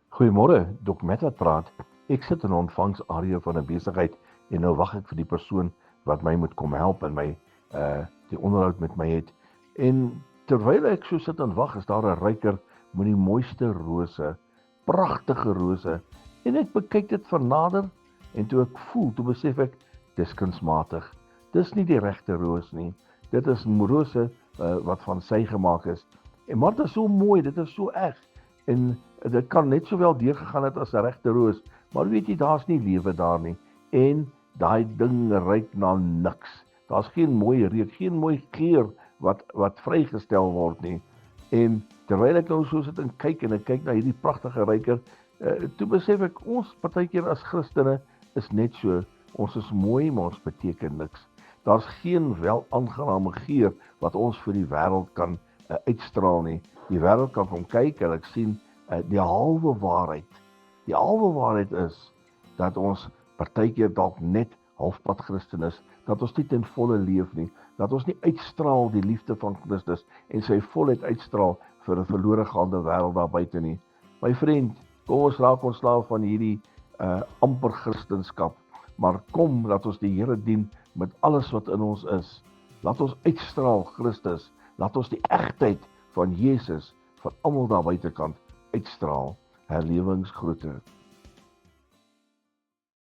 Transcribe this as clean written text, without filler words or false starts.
Goeiemôre, Dok Met wat praat. Ek sit in 'n ontvangsarea van 'n besigheid en nou wag ek vir die persoon wat my moet kom help en my die onderhoud met my het. En terwyl ek so sit en wag, is daar 'n ryker met die mooiste rose, pragtige rose. En ek bekyk dit van nader en toe ek voel, toe besef ek dis kunsmatig. Dis nie die regte roos nie. Dit is rose wat van sy gemaak is. En maar dit is so mooi, dit is so eg. En dit kan net sowel deurgegaan het as 'n regte roos, maar weet jy, daar's nie lewe daar nie. En daai ding ruik na niks. Daar's geen mooi reuk, geen mooi geur wat vrygestel word nie. En terwyl ek nou so sit en kyk na hierdie pragtige ruiker, toe besef ek ons partykeer as Christene is net so. Ons is mooi, maar ons beteken niks. Daar's geen wel aangename geur wat ons vir die wêreld kan uitstraal nie. Die wêreld kan kom kyk en ek sien die halwe waarheid. Die halwe waarheid is dat ons partykeer dalk net halfpad Christen is, dat ons nie ten volle leef nie, dat ons nie uitstraal die liefde van Christus en sy volheid uitstraal vir 'n verlore gaande wêreld daar buite nie. My vriend, kom ons raak ontslaaf van hierdie amper Christenskap, maar kom dat ons die Here dien met alles wat in ons is. Laat ons uitstraal Christus, laat ons die egtheid van Jesus van almal daar buitekant uitstraal. Herlewingsgroete.